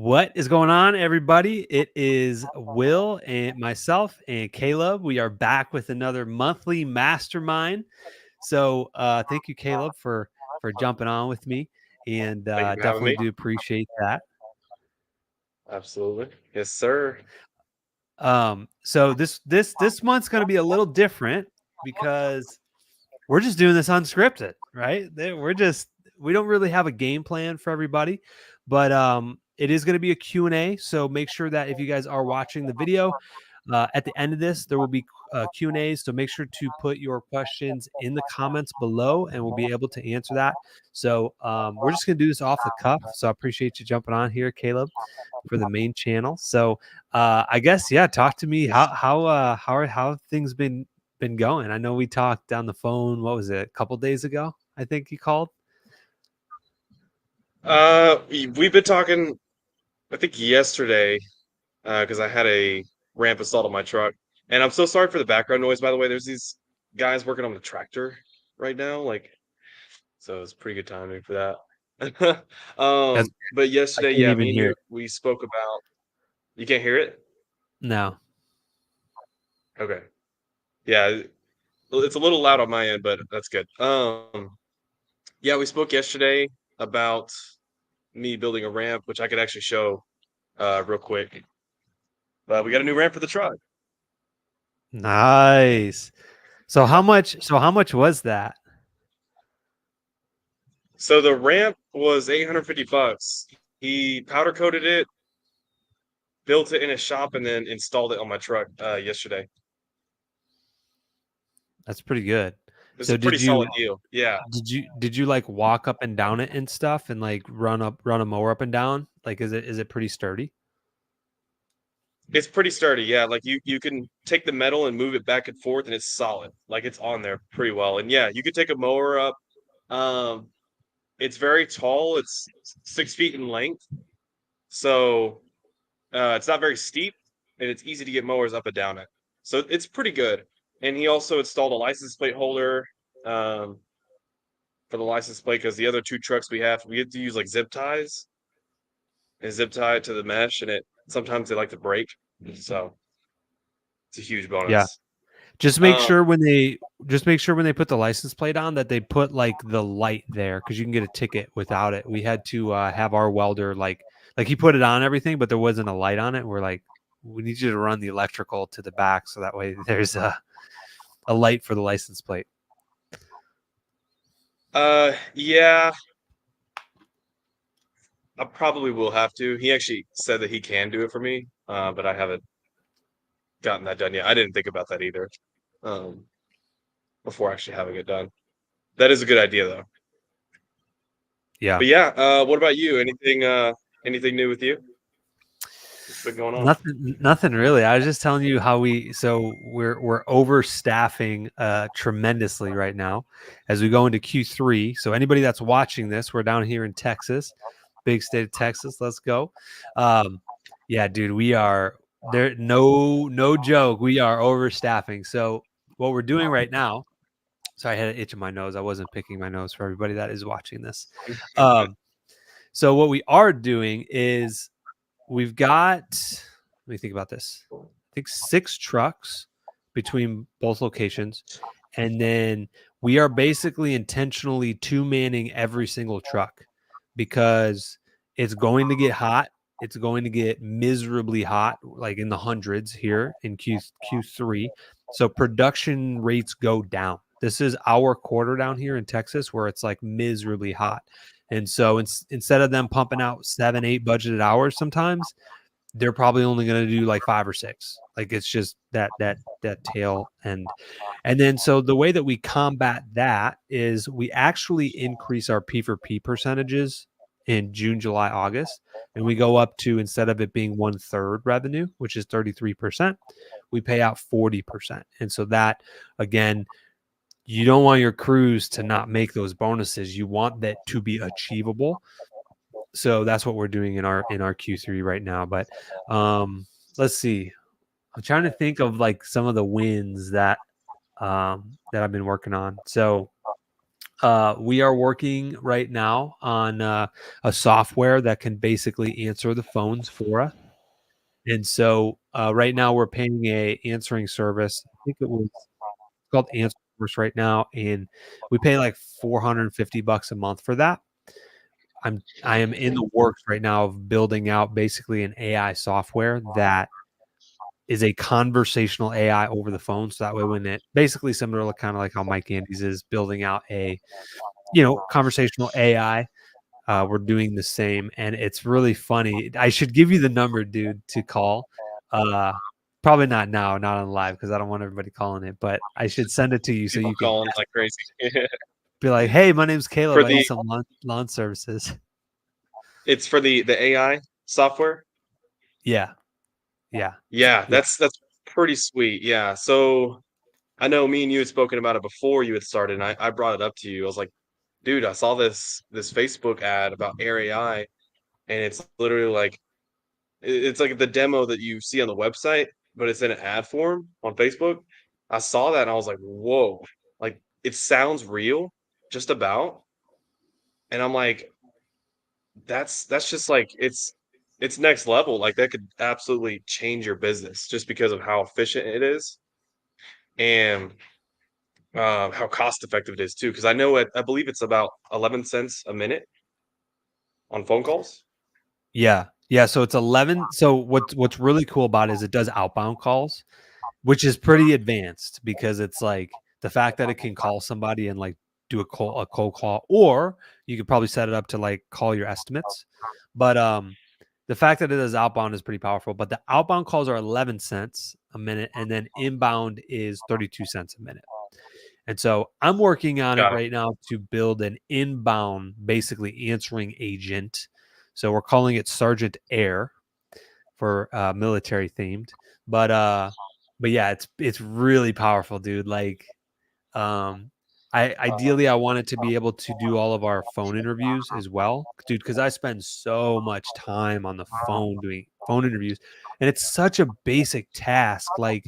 What is going on, everybody? It is Will and myself and Caleb. We are back with another monthly mastermind. So thank you, Caleb, for jumping on with me, and Thank you for having definitely me. do appreciate that. Absolutely. Yes, sir. So this month's going to be a little different because we're just doing this unscripted, right? We don't really have a game plan for everybody, but it is going to be a Q&A. So make sure that if you guys are watching the video, at the end of this, there will be Q&As. So make sure to put your questions in the comments below and we'll be able to answer that. So we're just going to do this off the cuff. So I appreciate you jumping on here, Caleb, for the main channel. So I guess, yeah, talk to me. How things been going? I know we talked on the phone. What was it? A couple days ago, I think you called. We've been talking, I think yesterday, because I had a ramp installed on my truck. And I'm so sorry for the background noise, by the way. There's these guys working on the tractor right now, so it's pretty good timing for that. That's But I yesterday, can't yeah, even me and hear you, it. we spoke about, you can't hear it? No. Okay. Yeah, it's a little loud on my end, but that's good. Yeah, we spoke yesterday about me building a ramp, which I could actually show real quick. But we got a new ramp for the truck. Nice. So how Yeah. much? So how much was that? So the ramp was 850 bucks. He powder coated it, built it in his shop, and then installed it on my truck yesterday. That's pretty good. It's So a pretty solid deal. Yeah. did you like walk up and down it and stuff and like run a mower up and down? Like is it pretty sturdy? It's pretty sturdy, yeah. Like you can take the metal and move it back and forth and it's solid. Like it's on there pretty well. And yeah, you could take a mower up. Um it's very tall. It's 6 feet in length. So it's not very steep, and it's easy to get mowers up and down it. So it's pretty good. And he also installed a license plate holder um, for the license plate because the other two trucks we get to use like zip ties and zip tie it to the mesh, and it sometimes they like to break. So it's a huge Yeah. bonus. Just make Um, sure when they put the license plate on that they put like the light there because you can get a ticket without it. We had to have our welder like he put it on everything, but there wasn't a light on it. We're like, we need you to run the electrical to the back so that way there's a light for the license plate. yeah, I probably will have to. He actually said that he can do it for me, but I haven't gotten that done yet. I didn't think about that either. Um, Before actually having it done. That is a good idea though. Yeah. But yeah, what about you? Anything new with you? What's been going on? Nothing really. I was just telling you how we're overstaffing tremendously right now as we go into Q3. So anybody that's watching this, we're down here in Texas, big state of Texas. Let's go. Um, yeah, dude, we are there. No joke. We are overstaffing. So what we're doing right now. So I had an itch in my nose. I wasn't picking my nose for everybody that is watching this. Um, so what we are doing is we've got, let me think about this. I think 6 trucks between both locations. And then we are basically intentionally two-manning every single truck because it's going to get hot. It's going to get miserably hot, like in the hundreds here in Q3. So production rates go down. This is our quarter down here in Texas where it's like miserably hot. And so instead of them pumping out 7, 8 budgeted hours sometimes, they're probably only going to do like 5 or 6. Like it's just that tail end. And then so the way that we combat that is we actually increase our P for P percentages in June, July, August, and we go up to, instead of it being 1/3 revenue, which is 33%, we pay out 40%. And so that, again, you don't want your crews to not make those bonuses. You want that to be achievable. So that's what we're doing in our Q3 right now. But let's see. I'm trying to think of like some of the wins that that I've been working on. So We are working right now on a software that can basically answer the phones for us. And so right now we're paying a answering service. I think it was called Answer Service right now, and we pay like $450 a month for that. I am in the works right now of building out basically an AI software that is a conversational AI over the phone. So that way, when it basically similar to kind of like how Mike Andes is building out a conversational AI, we're doing the same, and it's really funny. I should give you the number, dude, to call. Uh, Probably not now, not on live, because I don't want everybody calling it. But I should send it to you so People you can calling like crazy. be like, "Hey, my name's Caleb. For I need the some lawn services." it's for the AI software? Yeah, yeah, Yeah, yeah, that's pretty sweet. Yeah. So I know me and you had spoken about it before you had started, and I brought it up to you. I was like, dude, I saw this Facebook ad about Air AI, and it's literally like it's like the demo that you see on the website, but it's in an ad form on Facebook. I saw that and I was like, whoa, like it sounds real, just about. And I'm like, that's just like it's next level. Like that could absolutely change your business just because of how efficient it is and how cost effective it is too. Because I know I believe it's about 11 cents a minute on phone calls. yeah, yeah. So it's 11. So what's really cool about it is it does outbound calls, which is pretty advanced because it's like the fact that it can call somebody and like do a cold call, or you could probably set it up to like call your estimates. But the fact that it is outbound is pretty powerful. But the outbound calls are 11 cents a minute, and then inbound is 32 cents a minute. And so I'm working on it Got it. right now to build an inbound, basically answering agent. So we're calling it Sergeant Air for military themed. But but yeah, it's really powerful, dude. Like um I ideally I want it to be able to do all of our phone interviews as well, dude, because I spend so much time on the phone doing phone interviews, and it's such a basic task. Like,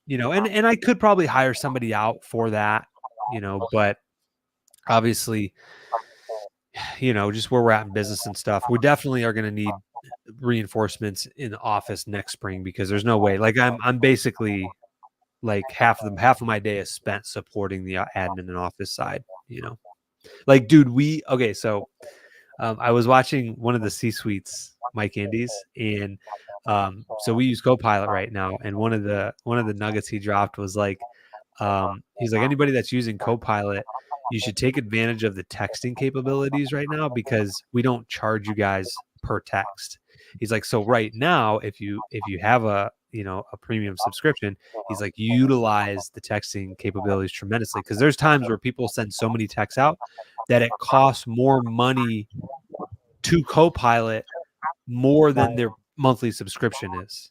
and I could probably hire somebody out for that, but obviously, just where we're at in business and stuff, we definitely are going to need reinforcements in the office next spring because there's no way. Like I'm basically like half of my day is spent supporting the admin and office side. Like, dude, okay. So I was watching one of the C suites, Mike Andes, and so we use Copilot right now, and one of the nuggets he dropped was like, he's like, anybody that's using Copilot, you should take advantage of the texting capabilities right now because we don't charge you guys per text. He's like, so right now, if you have a premium subscription, he's like, utilize the texting capabilities tremendously because there's times where people send so many texts out that it costs more money to Copilot more than their monthly subscription is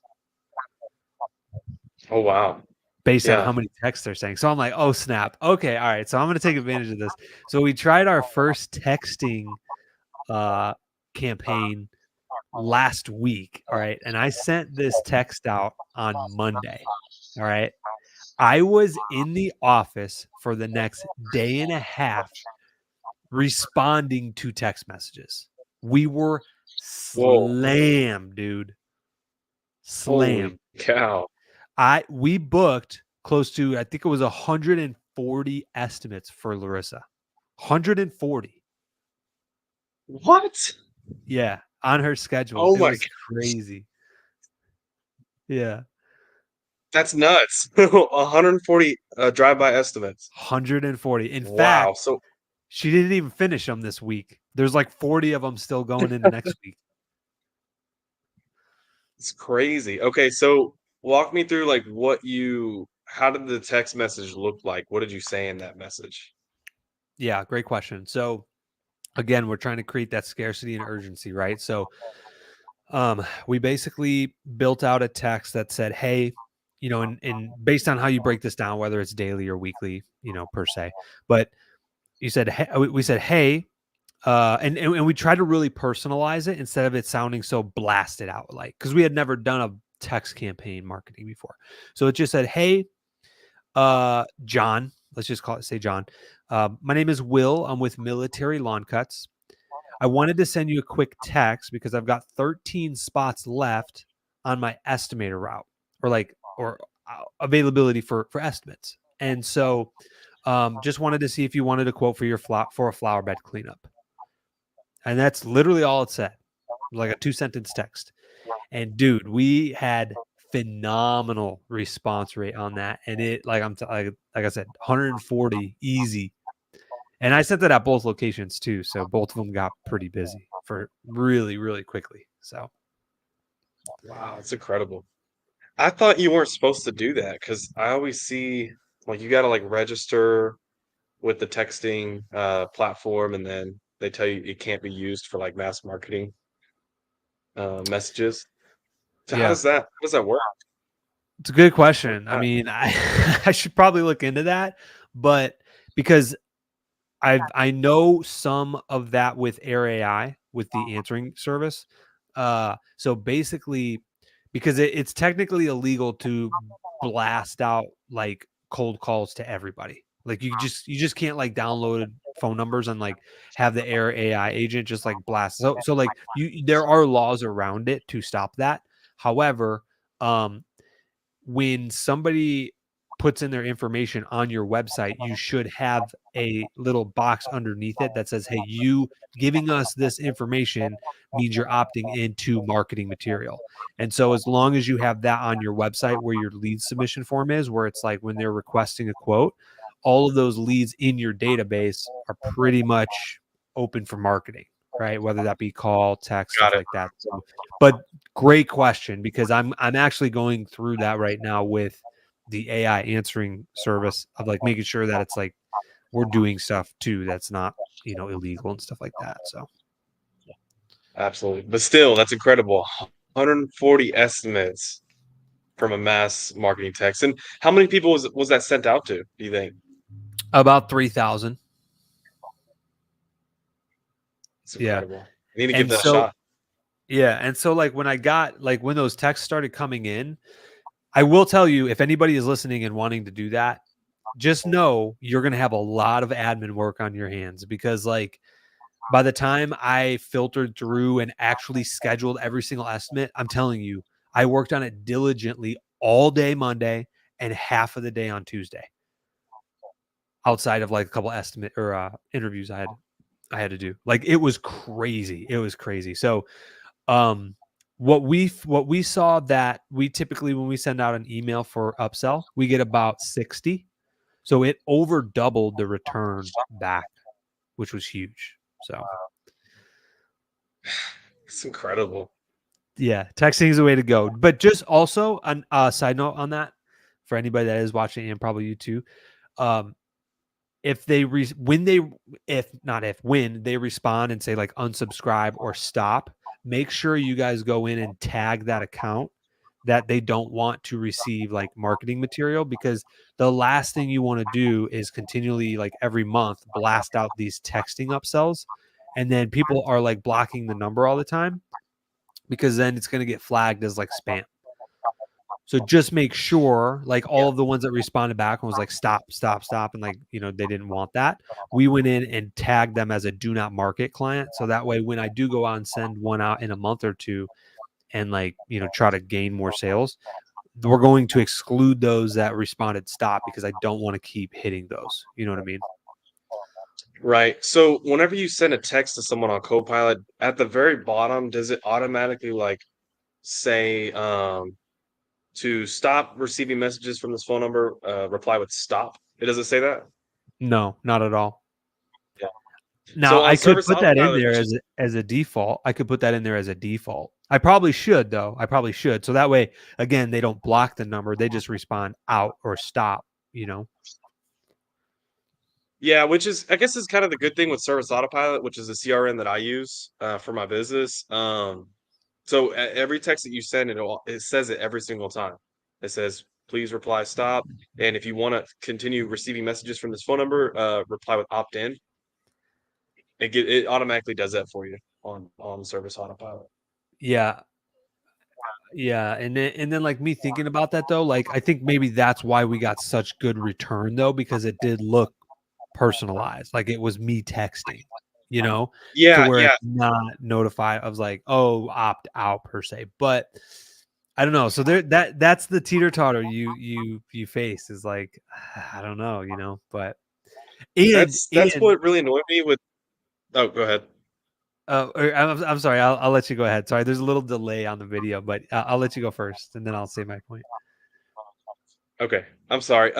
Oh wow. based on how Yeah. many texts they're saying. So I'm like, oh snap. Okay, all right. So I'm gonna take advantage of this. So we tried our first texting uh campaign last week. All right. And I sent this text out on Monday. All right. I was in the office for the next day and a half responding to text messages. We were Whoa. slammed, dude. Holy Slammed. cow. We booked close to, I think it was 140 estimates for Larissa. 140. What? Yeah, on her schedule. Oh It my was gosh. crazy. Yeah. That's nuts. 140 drive-by estimates. 140. In Wow. fact, So she didn't even finish them this week. There's like 40 of them still going into next week. it's crazy. Okay, so walk me through like how did the text message look like? What did you say in that message? Yeah, great question. So again, we're trying to create that scarcity and urgency, right? So we basically built out a text that said, hey, and based on how you break this down, whether it's daily or weekly, per se, but you said, hey, we said, hey, and we tried to really personalize it instead of it sounding so blasted out, like, because we had never done a text campaign marketing before. So it just said, hey, John, let's just say John. My name is Will. I'm with Military Lawn Cuts. I wanted to send you a quick text because I've got 13 spots left on my estimator route, or availability for estimates. And so just wanted to see if you wanted a quote for for a flower bed cleanup. And that's literally all it said, like a 2-sentence text. And dude, we had phenomenal response rate on that. And it, like I said, 140 easy. And I sent that at both locations too. So both of them got pretty busy for really, really quickly. So Wow, it's incredible. I thought you weren't supposed to do that because I always see like you got to like register with the texting platform, and then they tell you it can't be used for like mass marketing messages. So yeah, how does that work? it's a good Like, question. I mean, I should probably look into that, but because I know some of that with Air AI with the answering service. So basically, because it's technically illegal to blast out like cold calls to everybody. Like you just can't like download phone numbers and like have the Air AI agent just like blast. So like there are laws around it to stop that. However, um when somebody puts in their information on your website, you should have a little box underneath it that says, hey, you giving us this information means you're opting into marketing material. And so, as long as you have that on your website where your lead submission form is, where it's like when they're requesting a quote, all of those leads in your database are pretty much open for marketing, right? Whether that be call, text, got stuff it. like that. So, but great question, because I'm actually going through that right now with the AI answering service of like making sure that it's like we're doing stuff too that's not, illegal and stuff like that. So Absolutely. But still, that's incredible. 140 estimates from a mass marketing text. And how many people was that sent out to, do you think? about 3,000. It's Yeah. incredible. I need to give And that a so shot. yeah, and so like when those texts started coming in, I will tell you, if anybody is listening and wanting to do that, just know you're going to have a lot of admin work on your hands, because like by the time I filtered through and actually scheduled every single estimate, I'm telling you, I worked on it diligently all day Monday and half of the day on Tuesday, outside of like a couple estimate or interviews I had to do. Like it was crazy. It was crazy. So um what we saw, that we typically, when we send out an email for upsell, we get about 60. So it over doubled the return back, which was huge. So It's incredible. yeah, texting is the way to go. But just also on a side note on that, for anybody that is watching, and probably you too, um, if they when they, if not if when they respond and say like unsubscribe or stop, make sure you guys go in and tag that account that they don't want to receive like marketing material, because the last thing you want to do is continually like every month blast out these texting upsells, and then people are like blocking the number all the time, because then it's going to get flagged as like spam. So just make sure, like Yeah. all of the ones that responded back and was like, stop, stop, stop. And like, they didn't want that. We went in and tagged them as a do not market client. So that way, when I do go out and send one out in a month or two and like, try to gain more sales, we're going to exclude those that responded stop, because I don't want to keep hitting those. You know what I mean? Right. So whenever you send a text to someone on Copilot, at the very bottom, does it automatically like say to stop receiving messages from this phone number, reply with stop? It doesn't say that? No, not at all. Yeah. Now So on I could Service put that in Autopilot, there which as is a default. I could put that in there as a default. I probably should though. I probably should. So that way, again, they don't block the number. They just respond out or stop. You know. yeah, which is I guess is kind of the good thing with Service Autopilot, which is a CRM that I use for my business. So every text that you send, it says it every single time. It says, please reply stop. And if you want to continue receiving messages from this phone number, reply with opt in. It automatically does that for you on Service Autopilot. Yeah. Yeah, and then like me thinking about that though, like I think maybe that's why we got such good return though, because it did look personalized. Like it was me texting, you know, to Yeah, where yeah, it's not notified. I was like, oh, opt out per se. But I don't know. So there that's the teeter totter you face is like I don't know, but and that's and what really annoyed me with. Oh, go ahead. I'm sorry. I'll let you go ahead. Sorry, there's a little delay on the video, but I'll let you go first, and then I'll say my point. Okay, I'm sorry.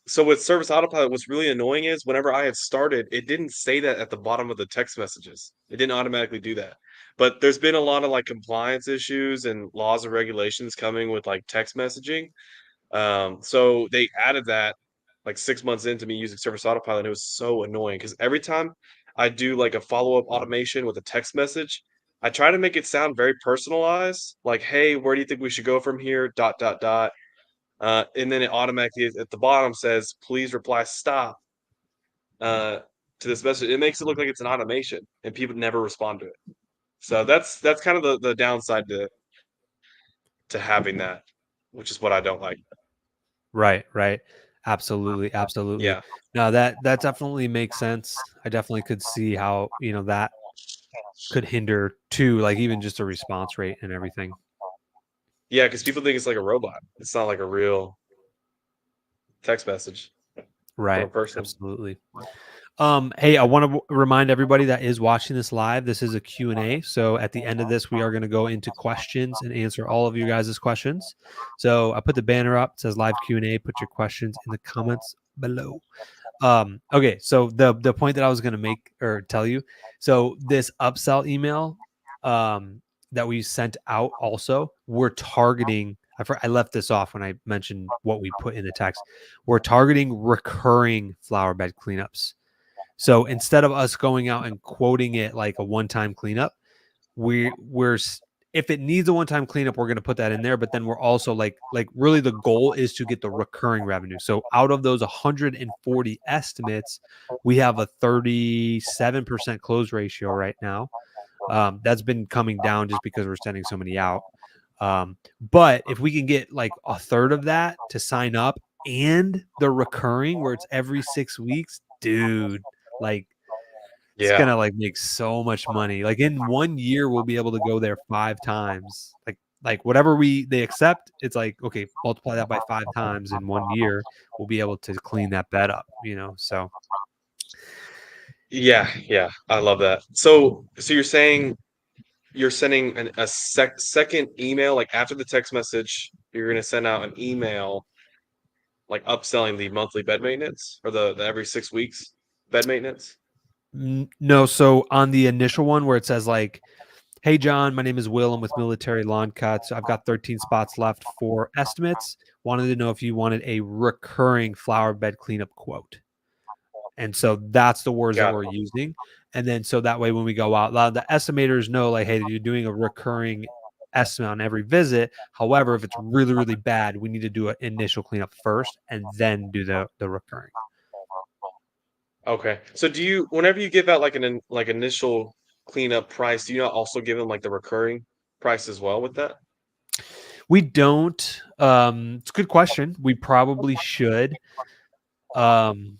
So with Service Autopilot, what's really annoying is whenever I had started, it didn't say that at the bottom of the text messages. It didn't automatically do that. But there's been a lot of like compliance issues and laws and regulations coming with like text messaging. So they added that like 6 months into me using Service Autopilot. And it was so annoying because every time I do like a follow-up automation with a text message, I try to make it sound very personalized, like, "Hey, where do you think we should go from here? Dot dot dot." And then it automatically at the bottom says, "Please reply stop uh, to this message." It makes it look like it's an automation, and people never respond to it. So that's kind of the downside to having that, which is what I don't like. Right, right. Absolutely, absolutely. Yeah, No, that definitely makes sense. I definitely could see how, that could hinder too, like even just a response rate and everything. yeah, because people think it's like a robot. It's not like a real text message from a Right. person. Absolutely. Hey, I want to remind everybody that is watching this live. This is a Q&A. So at the end of this, we are going to go into questions and answer all of you guys' questions. So I put the banner up. It says live Q&A. Put your questions in the comments below. Okay, so the point that I was going to make or tell you, so this upsell email that we sent out also, we're targeting, I left this off when I mentioned what we put in the text. We're targeting recurring flower bed cleanups. So instead of us going out and quoting it like a one-time cleanup, we're if it needs a one-time cleanup, we're going to put that in there. But then we're also like really the goal is to get the recurring revenue. So out of those 140 estimates, we have a 37% close ratio right now. That's been coming down just because we're sending so many out. But if we can get like a third of that to sign up and the recurring where it's every 6 weeks, dude, like it's Yeah, gonna like make so much money. Like in 1 year, we'll be able to go there 5 times. Like whatever they accept, it's like okay, multiply that by 5 times in 1 year, we'll be able to clean that bed up. So yeah, yeah. I love that. So you're saying you're sending a second email like after the text message, you're gonna send out an email like upselling the monthly bed maintenance or the every 6 weeks bed maintenance. no. So on the initial one where it says like, "Hey John, my name is Will. I'm with Military Lawn Cuts. I've got 13 spots left for estimates. Wanted to know if you wanted a recurring flower bed cleanup quote." And so that's the words that Got we're it. using. And then so that way when we go out loud, the estimators know like, hey, you're doing a recurring estimate on every visit. However, if it's really, really bad, we need to do an initial cleanup first and then do the recurring. Okay. So do you whenever you give out like like initial cleanup price, do you not also give them like the recurring price as well with that? We don't. It's a good question. We probably should. Um,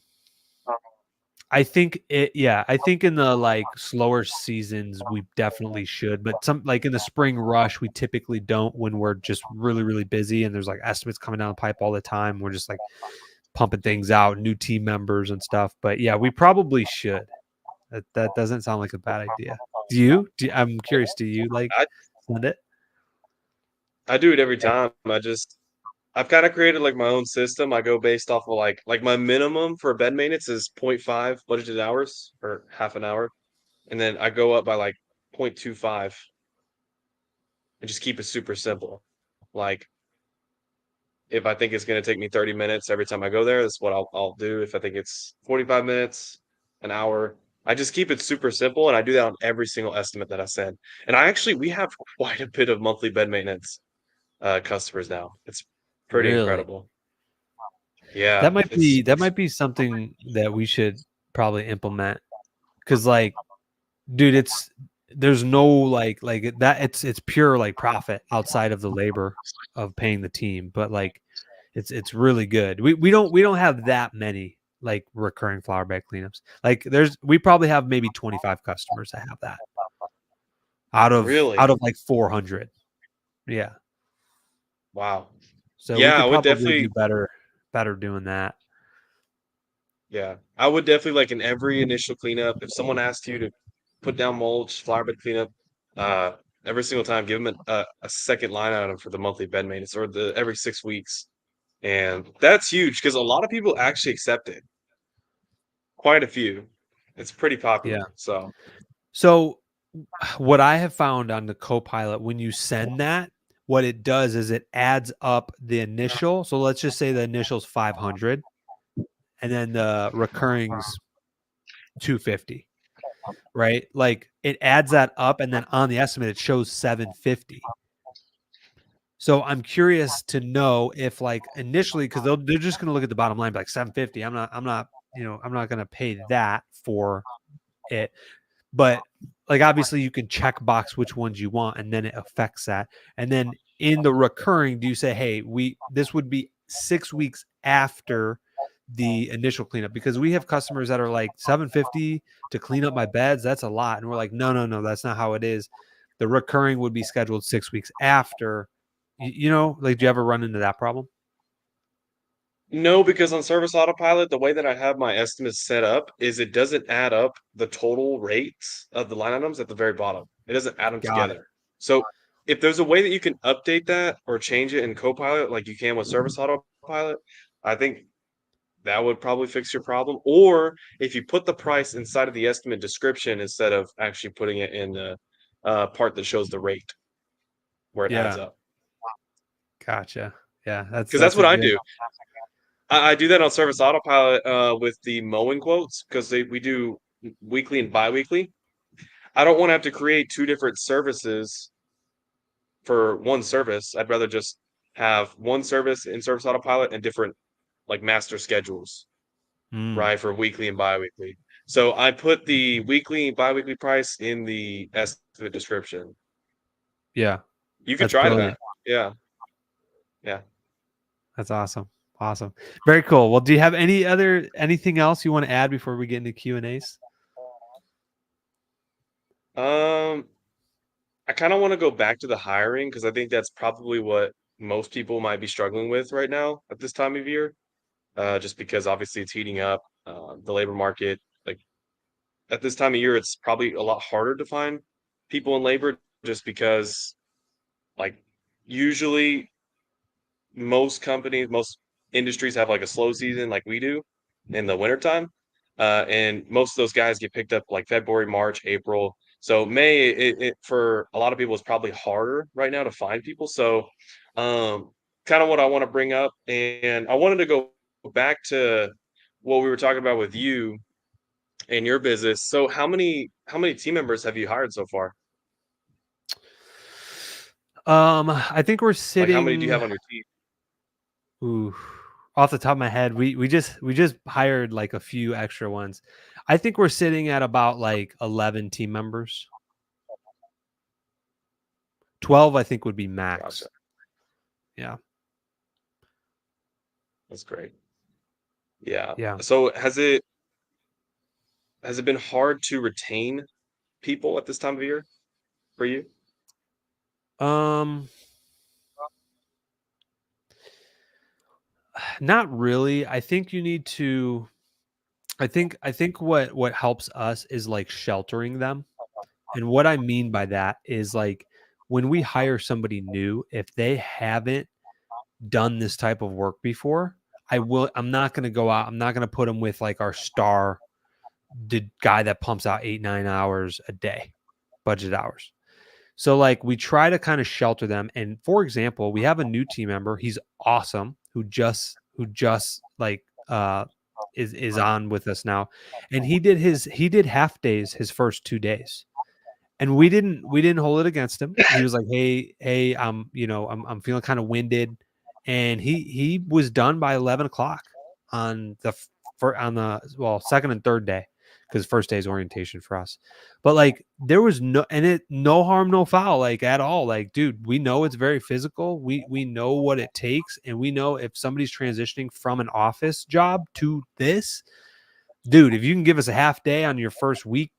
I think yeah, I think in the like slower seasons we definitely should, but some like in the spring rush we typically don't when we're just really really busy and there's like estimates coming down the pipe all the time. We're just like pumping things out, new team members and stuff. But yeah, we probably should. That doesn't sound like a bad idea. I'm curious, do you like I send it? I do it every time. I've kind of created like my own system. I go based off of like my minimum for bed maintenance is zero point 0.5 budgeted hours or half an hour. And then I go up by like 0.25 and just keep it super simple. Like if I think it's going to take me 30 minutes every time I go there, that's what I'll do. If I think it's 45 minutes, an hour, I just keep it super simple and I do that on every single estimate that I send. And we have quite a bit of monthly bed maintenance customers now. It's pretty Really? incredible. Yeah, That might be something that we should probably implement cuz like dude, there's no like that. It's pure like profit outside of the labor of paying the team, but like it's really good. We don't have that many like recurring flower bed cleanups. Like we probably have maybe 25 customers that have that out Really? of like 400. Yeah. Wow. So we Yeah, I could would probably definitely do better doing that. yeah. I would definitely like in every initial cleanup, if someone asked you to put down mulch, flower bed cleanup, uh, every single time, give them a second line item for the monthly bed maintenance or the every 6 weeks. And that's huge because a lot of people actually accept it. Quite a few. It's pretty Yeah. popular. So So what I have found on the Copilot, when you send that, what it does is it adds up the initial. So let's just say the initial's 500 and then the recurring's 250, right? Like it adds that up and then on the estimate it shows 750. So I'm curious to know if like initially because they're just going to look at the bottom line, be like 750. I'm not going to pay that for it. But like obviously you can check box which ones you want and then it affects that. And then in the recurring, do you say, hey, this would be 6 weeks after the initial cleanup? Because we have customers that are like 750 to clean up my beds. That's a lot. And we're like, no, that's not how it is. The recurring would be scheduled 6 weeks after. Like do you ever run into that problem? no, because on Service Autopilot, the way that I have my estimates set up is it doesn't add up the total rates of the line items at the very bottom. It doesn't add them Got it. together. So if there's a way that you can update that or change it in Copilot like you can with Service Autopilot, I think that would probably fix your problem. Or if you put the price inside of the estimate description instead of actually putting it in the part that shows the rate where it adds Yeah. up. Gotcha. Yeah. That's Because that's that's a what I good. do. I do that on Service Autopilot with the mowing quotes because we do weekly and biweekly. I don't want to have to create two different services for one service. I'd rather just have one service in Service Autopilot and different like master schedules, Mm, right, for weekly and biweekly. So I put the weekly and biweekly price in the estimate description. yeah. You could That's try that. brilliant. Yeah, yeah. That's awesome. Awesome. Very cool. Well, do you have anything else you want to add before we get into Q&As? Um, I kind of want to go back to the hiring because I think that's probably what most people might be struggling with right now at this time of year. Just because obviously it's heating up, the labor market. Like at this time of year, it's probably a lot harder to find people in labor just because, like, usually most industries have like a slow season like we do in the wintertime. And most of those guys get picked up like February, March, April. So May, for a lot of people, is probably harder right now to find people. So, kind of what I want to bring up, and I wanted to go back to what we were talking about with you and your business. So, how many team members have you hired so far? I think we're Like, how many do you sitting have on your team? ooh, off the top of my head, we just hired like a few extra ones. I think we're sitting at about like 11 team members. 12 I think would be Gotcha. max. Yeah. That's great. Yeah. Yeah. So, has it been hard to retain people at this time of year for you? Um not really. I think you need to I think what helps us is like sheltering them. And what I mean by that is like when we hire somebody new, if they haven't done this type of work before, I'm not going to go out. I'm not going to put them with like our star the guy that pumps out 8 9 hours a day budget hours. So like we try to kind of shelter them. And for example, we have a new team member. He's awesome who just like is on with us now. And he did half days his first 2 days. And we didn't hold it against him. He was like, hey, I'm feeling kind of winded. And he was done by 11 o'clock on the second and third day because first day is orientation for us. But like there was no harm, no foul, like at all. Like, dude, we know it's very physical. We know what it takes, and we know if somebody's transitioning from an office job to this, dude, if you can give us a half day on your first week,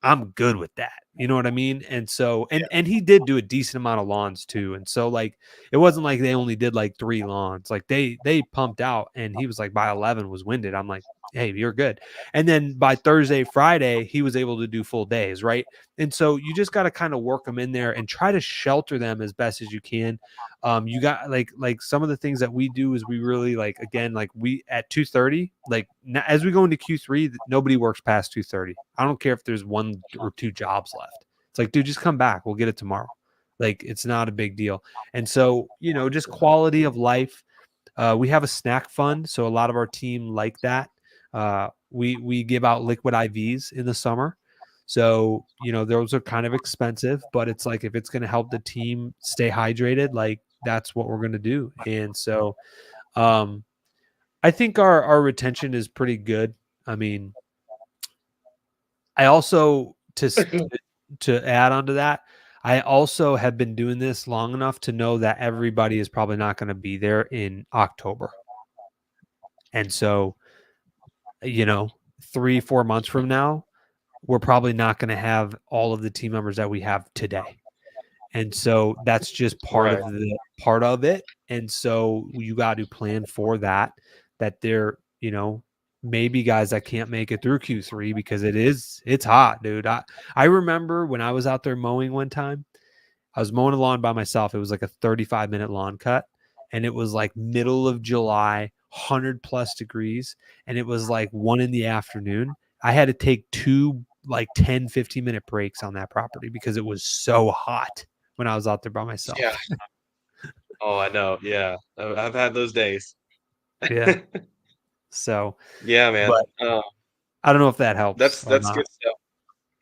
I'm good with that. You know what I mean? And so and he did do a decent amount of lawns too. And so like it wasn't like they only did like 3 lawns. Like they pumped out and he was like by 11 was winded. I'm like, "Hey, you're good." And then by Thursday, Friday, he was able to do full days, right? And so you just got to kind of work them in there and try to shelter them as best as you can. You got like some of the things that we do is we really like again like we at 2:30 like as we go into Q3 nobody works past 2:30. I don't care if there's 1 or 2 jobs left. It's like, dude, just come back. We'll get it tomorrow. Like it's not a big deal. And so just quality of life. We have a snack fund, so a lot of our team like that. We give out liquid IVs in the summer. So, those are kind of expensive, but it's like if it's going to help the team stay hydrated, like that's what we're going to do. And so, um, I think our retention is pretty good. I mean, I also to add on to that, I also have been doing this long enough to know that everybody is probably not going to be there in October. And so, you know, 3-4 months from now, we're probably not going to have all of the team members that we have today. And so that's just Right. part of it. And so you got to plan for that there, maybe guys that can't make it through Q3 because it's hot, dude. I remember when I was out there mowing one time, I was mowing a lawn by myself. It was like a 35-minute lawn cut and it was like middle of July, 100 plus degrees, and it was like 1 in the afternoon. I had to take 2 like 10-15 minute breaks on that property because it was so hot when I was out there by Yeah. myself. Oh, I know. Yeah. I've had those days. Yeah. So, Yeah, man. but I don't know if that helps or That's not. good stuff.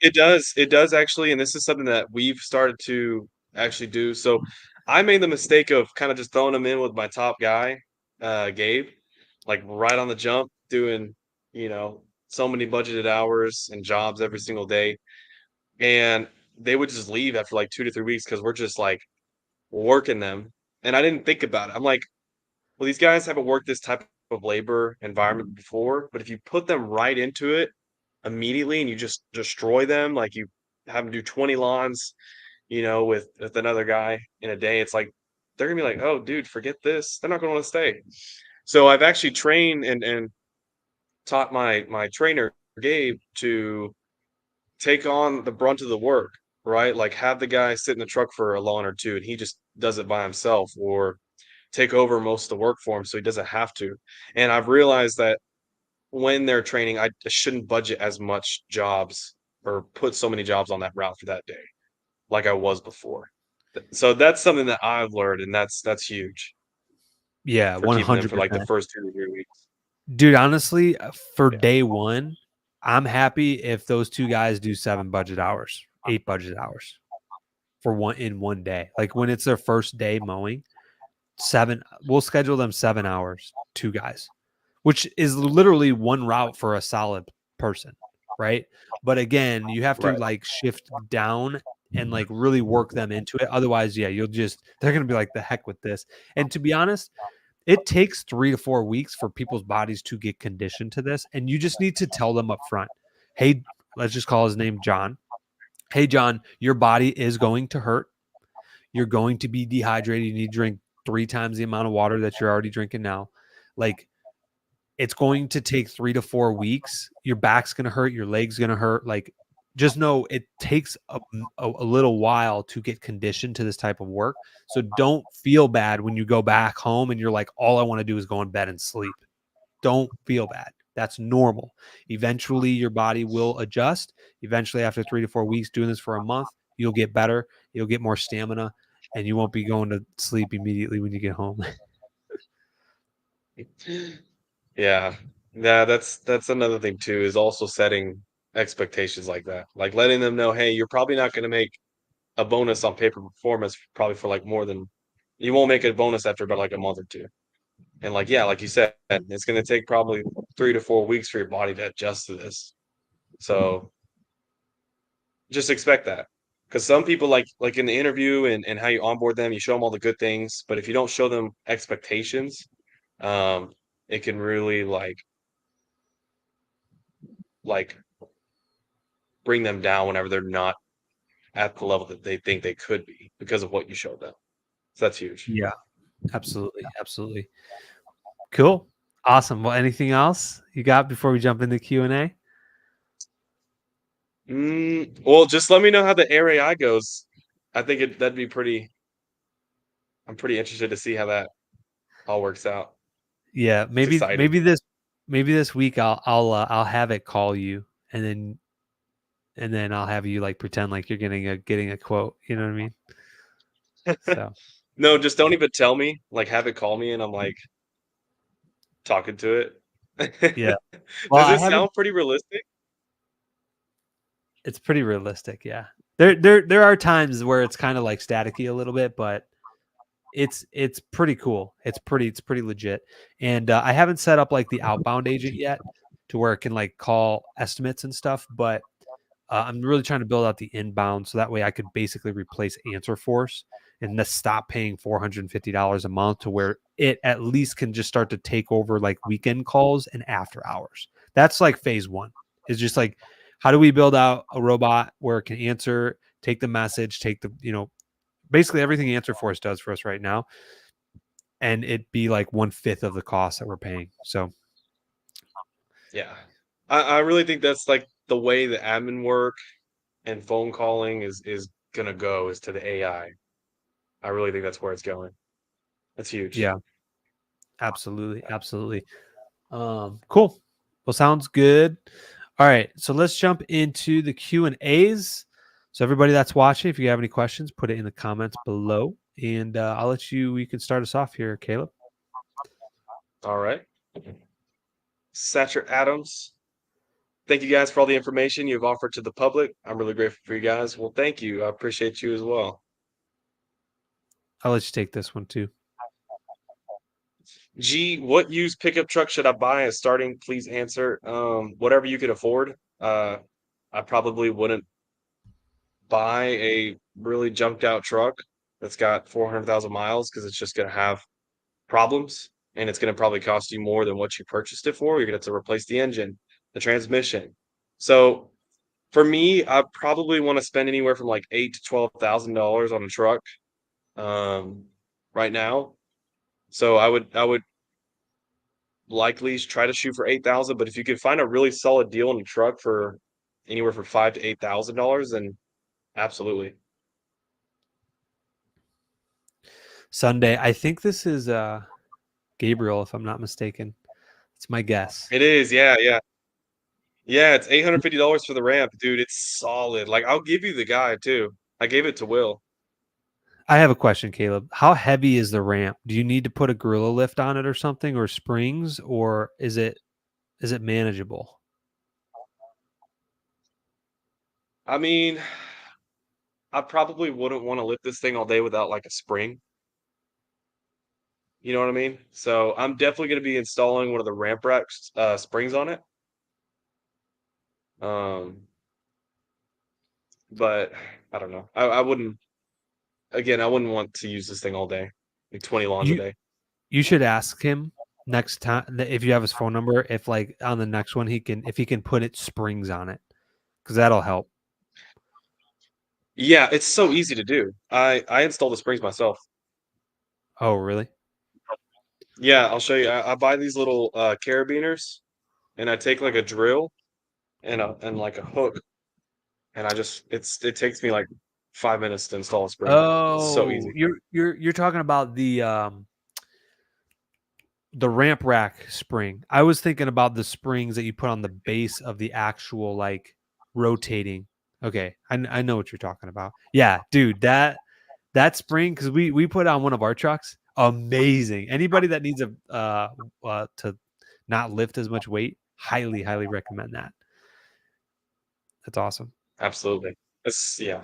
It does. It does actually, and this is something that we've started to actually do. So I made the mistake of kind of just throwing him in with my top guy, Gabe, like right on the jump, doing, so many budgeted hours and jobs every single day. And they would just leave after like 2 to 3 weeks because we're just like working them. And I didn't think about it. I'm like, well, these guys haven't worked this type of labor environment before, but if you put them right into it immediately and you just destroy them, like you have them do 20 lawns, with another guy in a day, it's like they're gonna be like, oh, dude, forget this. They're not gonna want to stay. So I've actually trained and taught my trainer Gabe to take on the brunt of the work, right? Like have the guy sit in the truck for a lawn or two, and he just does it by himself, or take over most of the work for him so he doesn't have to. And I've realized that when they're training, I shouldn't budget as much jobs or put so many jobs on that route for that day like I was before. So that's something that I've learned, and that's huge Yeah, for keeping them for like the 100%. first 2 to 3 weeks. Dude, honestly, for Yeah. day 1, I'm happy if those 2 guys do 7 budget hours, 8 budget hours for one day. Like when it's their first day mowing, 7 we'll schedule them 7 hours, 2 guys, which is literally one route for a solid person, right? But again, you have to Right. like shift down and like really work them into it. Otherwise, yeah, they're going to be like the heck with this. And to be honest, it takes 3 to 4 weeks for people's bodies to get conditioned to this. And you just need to tell them up front, hey, let's just call his name John. Hey, John, your body is going to hurt. You're going to be dehydrated. You need to drink 3 times the amount of water that you're already drinking now. Like, it's going to take 3 to 4 weeks. Your back's going to hurt. Your leg's going to hurt. Like, just know it takes a little while to get conditioned to this type of work. So don't feel bad when you go back home and you're like, all I want to do is go in bed and sleep. Don't feel bad. That's normal. Eventually, your body will adjust. Eventually, after 3 to 4 weeks doing this for a month, you'll get better. You'll get more stamina, and you won't be going to sleep immediately when you get home. Yeah. Yeah, that's another thing too, is also setting expectations like that. Like letting them know, hey, you're probably not gonna make a bonus on paper performance probably for like more than you won't make a bonus after about like a month or two. And like, yeah, like you said, it's gonna take probably 3 to 4 weeks for your body to adjust to this. So just expect that. Because some people like in the interview and how you onboard them, you show them all the good things, but if you don't show them expectations, um, it can really like bring them down whenever they're not at the level that they think they could be because of what you showed them. So that's huge. Yeah, absolutely, absolutely. Cool. Awesome. Well, anything else you got before we jump into Q&A? Well, just let me know how the Air AI goes. I think that'd be pretty. I'm pretty interested to see how that all works out. Yeah, It's exciting. maybe this week I'll have it call you and then I'll have you like pretend like you're getting a quote, you know what I mean? So, No, just don't even tell me. Like, have it call me, and I'm like talking to yeah. it. Well, Does I it haven't sound pretty realistic? it's pretty realistic, yeah. There are times where it's kind of like staticky a little bit, but it's pretty cool. It's pretty legit. And I haven't set up like the outbound agent yet to where it can like call estimates and stuff, but I'm really trying to build out the inbound so that way I could basically replace Answer Force and just stop paying $450 a month to where it at least can just start to take over like weekend calls and after hours. That's like phase one. Is just like how do we build out a robot where it can answer, take the message, take the, basically everything Answer Force does for us right now, and it be like 1/5 of the cost that we're paying. So Yeah. I really think that's like the way the admin work and phone calling is gonna go is to the AI. I really think that's where it's going. That's huge. yeah, absolutely, absolutely. Cool. Well, sounds good. All right, so let's jump into the Q and A's. So everybody that's watching, if you have any questions, put it in the comments below, and I'll let you. You can start us off here, Caleb. All right. Satcher Adams, thank you guys for all the information you've offered to the public. I'm really grateful for you guys. Well, thank you. I appreciate you as well. I'll let you take this one too. G, what used pickup truck should I buy as starting? Please answer. Whatever you could afford. I probably wouldn't buy a really junked out truck that's got 400,000 miles because it's just going to have problems and it's going to probably cost you more than what you purchased it for. You're going to have to replace the engine, the transmission. So for me, I probably want to spend anywhere from like eight to $12,000 on a truck um, right now. So I would likely try to shoot for 8,000. But if you could find a really solid deal on a truck for anywhere from $5,000 to $8,000, then absolutely. Sunday. I think this is Gabriel, if I'm not mistaken. It's my guess. It is, yeah, yeah. Yeah, it's $850 for the ramp, dude. It's solid. Like I'll give you the guy too. I gave it to Will. I have a question, Caleb. How heavy is the ramp? Do you need to put a gorilla lift on it or something, or springs, or is it manageable? I mean, I probably wouldn't want to lift this thing all day without like a spring. You know what I mean? So I'm definitely going to be installing one of the ramp rack springs on it. Um, but I don't know. I wouldn't. Again, I wouldn't want to use this thing all day, like 20 lawns a You day. you should ask him next time if you have his phone number, if like on the next one if he can put it springs on it, because that'll help. Yeah, it's so easy to do. I install the springs myself. Oh, really? Yeah, I'll show you. I buy these little carabiners, and I take like a drill and like a hook, and it takes me like 5 minutes to install a spring. It's so Oh, easy. you're talking about the ramp rack spring. I was thinking about the springs that you put on the base of the actual like rotating. Okay, I know what you're talking about. Yeah, dude, that spring because we put it on one of our trucks. Amazing. Anybody that needs a to not lift as much weight, highly recommend that. That's awesome. Absolutely. It's yeah.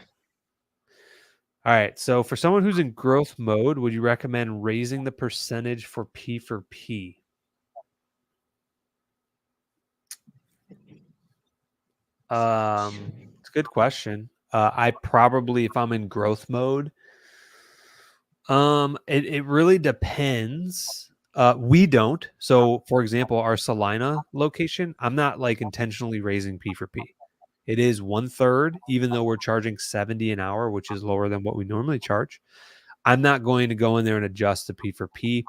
All right. So for someone who's in growth mode, would you recommend raising the percentage for P for P? It's a good question. I probably, if I'm in growth mode, it really depends. We don't. So, for example, our Salina location, I'm not like intentionally raising P for P. It is 1/3, even though we're charging 70 an hour, which is lower than what we normally charge. I'm not going to go in there and adjust the P for P.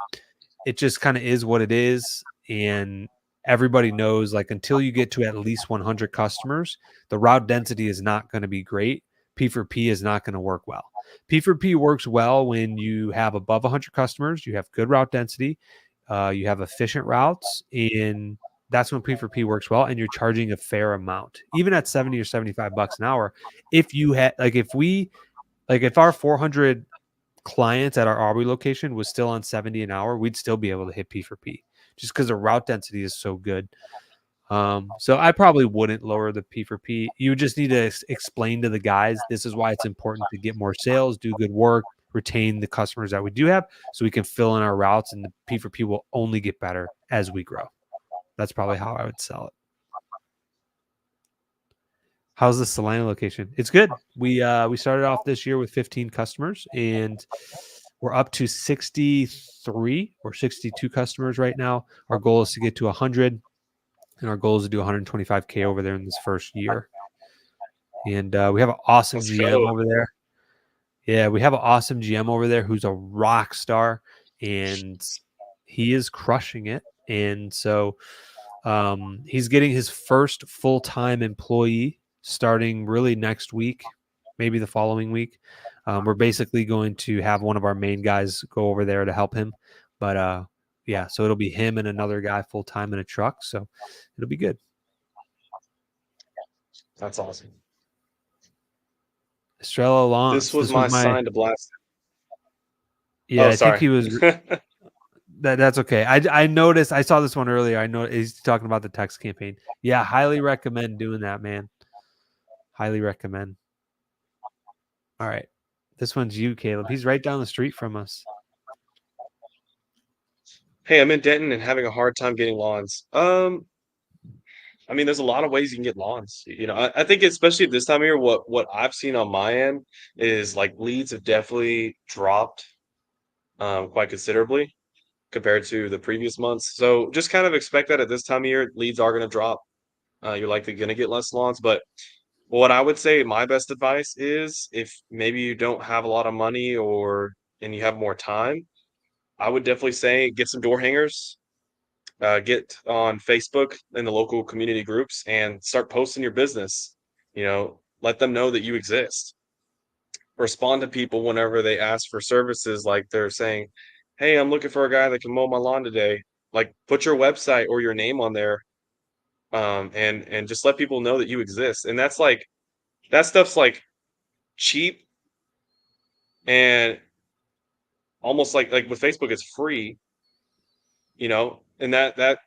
It just kind of is what it is. And everybody knows, like, until you get to at least 100 customers, the route density is not going to be great. P for P is not going to work well. P for P works well when you have above 100 customers, you have good route density, you have efficient routes, and that's when P for P works well. And you're charging a fair amount, even at 70 or $75 an hour. If you had, like, if our 400 clients at our Aubrey location was still on 70 an hour, we'd still be able to hit P for P just because the route density is so good. So I probably wouldn't lower the P for P. You just need to explain to the guys, this is why it's important to get more sales, do good work, retain the customers that we do have so we can fill in our routes, and the P for P will only get better as we grow. That's probably how I would sell it. How's the Salina location? It's good. We started off this year with 15 customers, and we're up to 63 or 62 customers right now. Our goal is to get to 100, and our goal is to do 125K over there in this first year. And we have an awesome Let's GM go. over there. Yeah, we have an awesome GM over there who's a rock star, and he is crushing it. And so he's getting his first full-time employee starting really next week, maybe the following week. We're basically going to have one of our main guys go over there to help him. But yeah, so it'll be him and another guy full-time in a truck. So it'll be good. That's awesome. Estrella This Lance. was This was my my, sign to blast. yeah, Oh, I think sorry. he was, that's okay. I noticed, I saw this one earlier. I know he's talking about the text campaign. Yeah, highly recommend doing that, man. Highly recommend. All right. This one's you, Caleb. He's right down the street from us. Hey, I'm in Denton and having a hard time getting lawns. I mean, there's a lot of ways you can get lawns. I think especially at this time of year, what I've seen on my end is like leads have definitely dropped quite considerably compared to the previous months. So just kind of expect that at this time of year, leads are going to drop. You're likely going to get less lawns. But what I would say, my best advice is if maybe you don't have a lot of money or and you have more time, I would definitely say get some door hangers. Get on Facebook in the local community groups and start posting your business. Let them know that you exist. Respond to people whenever they ask for services, like they're saying, "Hey, I'm looking for a guy that can mow my lawn today." Like, put your website or your name on there, and just let people know that you exist. And that stuff's like cheap and almost like with Facebook, it's free. And that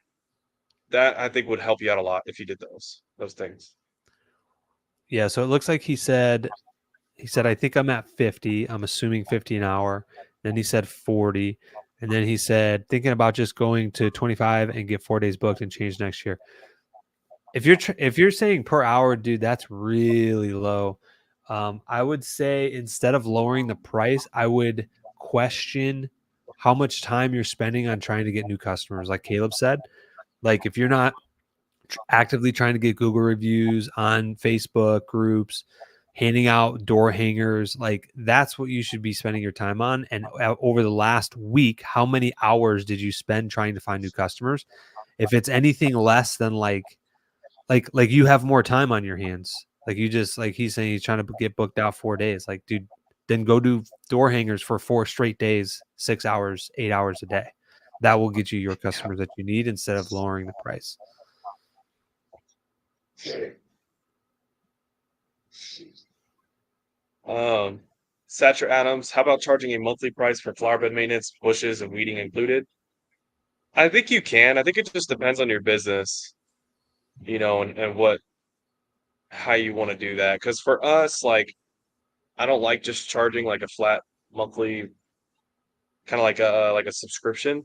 I think would help you out a lot if you did those things. Yeah, so it looks like he said, I think I'm at 50. I'm assuming 50 an hour. Then he said 40. And then he said, thinking about just going to 25 and get 4 days booked and change next year. If you're saying per hour, dude, that's really low. I would say instead of lowering the price, I would question how much time you're spending on trying to get new customers. Like Caleb said, like if you're not actively trying to get Google reviews on Facebook groups, handing out door hangers, like that's what you should be spending your time on. And over the last week, how many hours did you spend trying to find new customers? If it's anything less than like you have more time on your hands. Like you just, like he's saying he's trying to get booked out 4 days. Like, dude, then go do door hangers for 4 straight days, 6 hours, 8 hours a day. That will get you your customers that you need instead of lowering the price. Um, Satcher Adams, how about charging a monthly price for flower bed maintenance, bushes, and weeding included? I think you can. I think it just depends on your business, and how you want to do that. Because for us, like, I don't like just charging like a flat monthly, kind of like a subscription.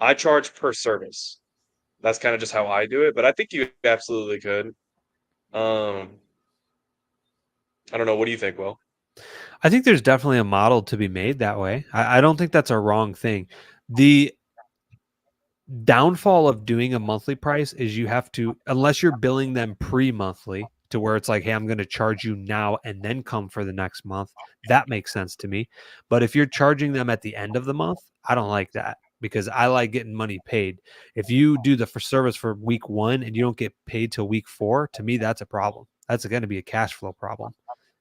I charge per service. That's kind of just how I do it. But I think you absolutely could. Um, I don't know. What do you think, Will? I think there's definitely a model to be made that way. I don't think that's a wrong thing. The downfall of doing a monthly price is you have to, unless you're billing them pre-monthly to where it's like, hey, I'm going to charge you now and then come for the next month. That makes sense to me. But if you're charging them at the end of the month, I don't like that because I like getting money paid. If you do the for service for week 1 and you don't get paid till week 4, to me that's a problem. That's going to be a cash flow problem.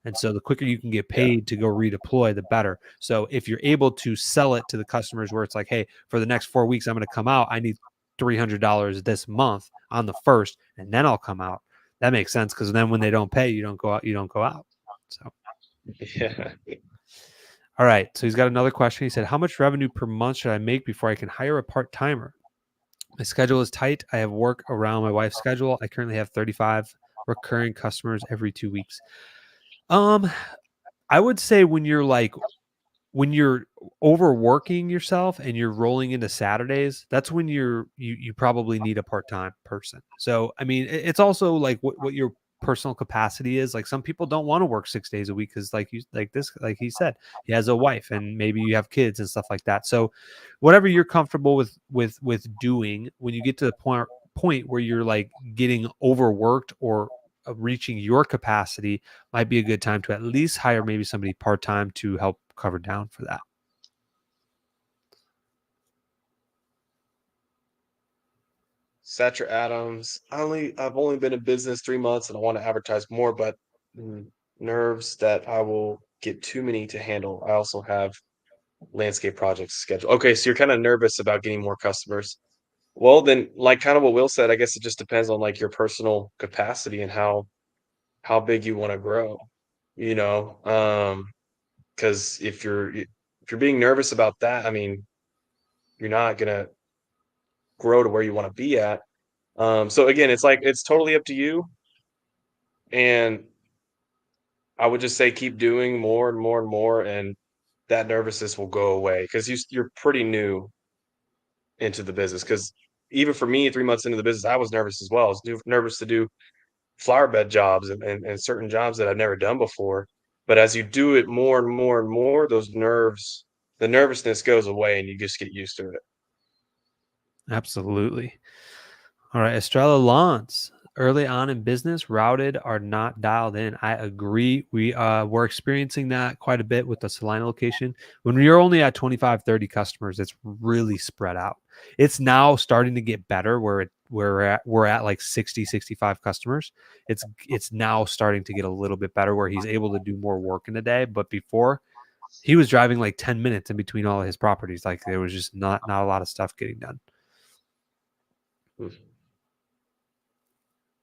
And so the quicker you can get Yeah, paid to go redeploy, the better. So if you're able to sell it to the customers where it's like, hey, for the next 4 weeks, I'm going to come out. I need $300 this month on the first, and then I'll come out. That makes sense because then when they don't pay, you don't go out. You don't go out. So, yeah. all right. So he's got another question. He said, "How much revenue per month should I make before I can hire a part timer? My schedule is tight. I have work around my wife's schedule. I currently have 35 recurring customers every 2 weeks." Um, I would say when you're overworking yourself and you're rolling into Saturdays, that's when you probably need a part-time person. So, I mean, it's also like what your personal capacity is. Like some people don't want to work 6 days a week because like he said, he has a wife and maybe you have kids and stuff like that. So whatever you're comfortable with doing when you get to the point where you're like getting overworked or reaching your capacity might be a good time to at least hire maybe somebody part-time to help cover down for that. Satcher Adams. I've only been in business 3 months and I want to advertise more, but mm, nerves that I will get too many to handle. I also have landscape projects scheduled. Okay, so you're kind of nervous about getting more customers. Well, then, like kind of what Will said, I guess it just depends on like your personal capacity and how big you want to grow. You know, because if you're being nervous about that, I mean, you're not gonna grow to where you want to be at. So again, it's like it's totally up to you. And I would just say keep doing more and more and more, and that nervousness will go away because you're pretty new into the business. Because even for me, 3 months into the business, I was nervous as well. I was nervous to do flower bed jobs and certain jobs that I've never done before. But as you do it more and more and more, the nervousness goes away, and you just get used to it. Absolutely. All right, Estrella Lawns. Early on in business, routed are not dialed in. I agree. We're experiencing that quite a bit with the Salina location. When you're only at 25, 30 customers, it's really spread out. It's now starting to get better where we're at like 60, 65 customers. It's now starting to get a little bit better where he's able to do more work in a day. But before he was driving like 10 minutes in between all of his properties. Like there was just not a lot of stuff getting done.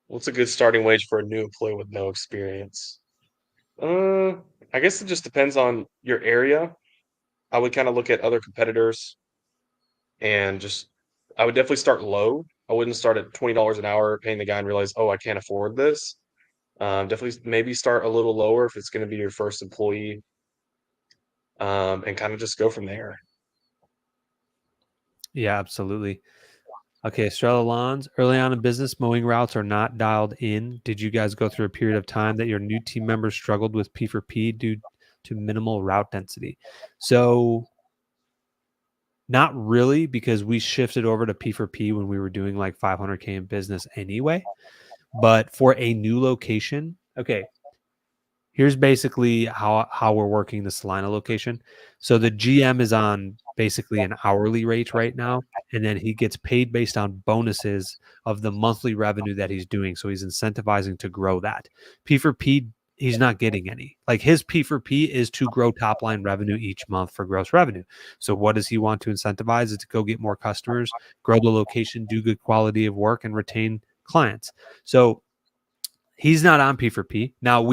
What's a good starting wage for a new employee with no experience? Uh, I guess it just depends on your area. I would kind of look at other competitors and just I would definitely start low. I wouldn't start at $20 an hour paying the guy and realize, oh, I can't afford this. Definitely maybe start a little lower if it's going to be your first employee, and kind of just go from there. Yeah, absolutely. Okay, Estrella Lawns, early on in business, mowing routes are not dialed in. Did you guys go through a period of time that your new team members struggled with P for P due to minimal route density? So, not really, because we shifted over to P for P when we were doing like 500K in business anyway. But for a new location, okay, here's basically how we're working the Salina location. So the GM is on basically an hourly rate right now, and then he gets paid based on bonuses of the monthly revenue that he's doing. So he's incentivizing to grow that. P for P, he's not getting any. Like his P for P is to grow top line revenue each month for gross revenue. So what does he want to incentivize? Is to go get more customers, grow the location, do good quality of work, and retain clients. So he's not on P for P. Now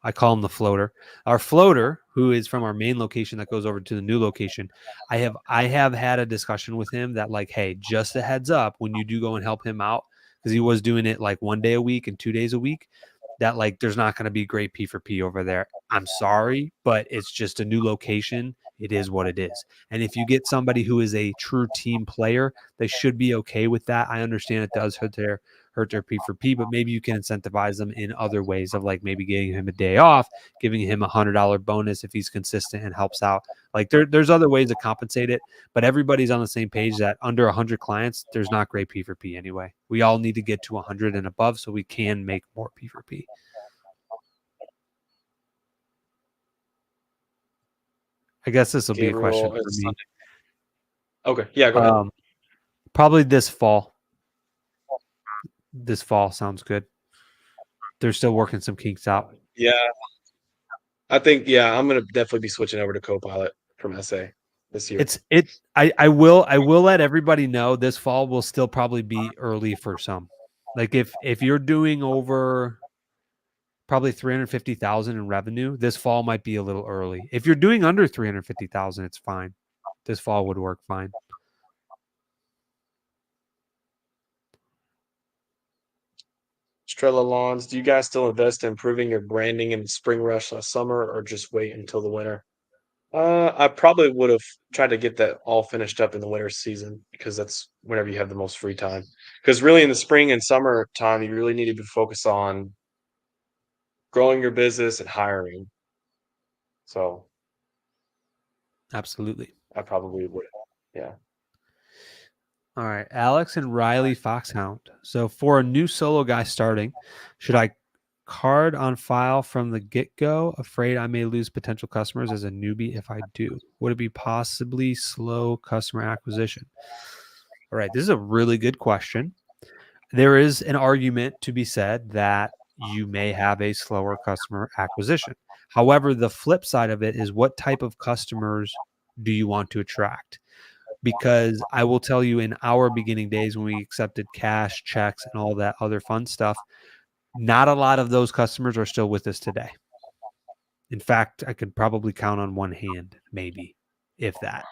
I call him the floater. Our floater, who is from our main location that goes over to the new location, I have had a discussion with him that like, hey, just a heads up when you do go and help him out, because he was doing it like 1 day a week and 2 days a week, that like there's not going to be great P for P over there. I'm sorry, but it's just a new location. It is what it is. And if you get somebody who is a true team player, they should be okay with that. I understand it does hurt hurt their P for P, but maybe you can incentivize them in other ways of like maybe getting him a day off, giving him $100 bonus if he's consistent and helps out. Like there's other ways to compensate it, but everybody's on the same page that under 100 clients, there's not great P for P anyway. We all need to get to 100 and above so we can make more P for P. I guess this will be a question for me. Okay. Yeah, go ahead. Probably this fall. This fall sounds good. They're still working some kinks out. Yeah. I think, I'm going to definitely be switching over to Copilot from SA this year. I will let everybody know this fall will still probably be early for some. Like if you're doing over probably 350,000 in revenue, this fall might be a little early. If you're doing under 350,000, it's fine. This fall would work fine. Estrella Lawns, do you guys still invest in improving your branding in the spring rush last summer or just wait until the winter? I probably would have tried to get that all finished up in the winter season because that's whenever you have the most free time. Because really in the spring and summer time, you really need to focus on growing your business and hiring. So Absolutely. I probably would. Yeah. All right, Alex and Riley Foxhound. So for a new solo guy starting, should I card on file from the get-go, afraid I may lose potential customers as a newbie if I do? Would it be possibly slow customer acquisition? All right, this is a really good question. There is an argument to be said that you may have a slower customer acquisition. However, the flip side of it is what type of customers do you want to attract? Because I will tell you, in our beginning days when we accepted cash, checks, and all that other fun stuff, not a lot of those customers are still with us today. In fact, I could probably count on one hand, maybe, if that.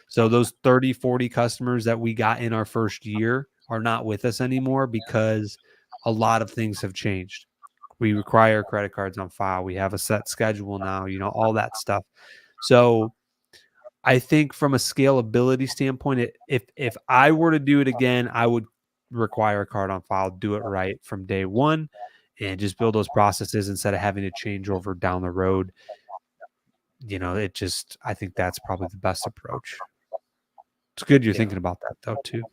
So those 30, 40 customers that we got in our first year are not with us anymore because a lot of things have changed. We require credit cards on file. We have a set schedule now, all that stuff. So I think from a scalability standpoint, if I were to do it again, I would require a card on file, do it right from day one, and just build those processes instead of having to change over down the road. I think that's probably the best approach. It's good you're thinking about that though too.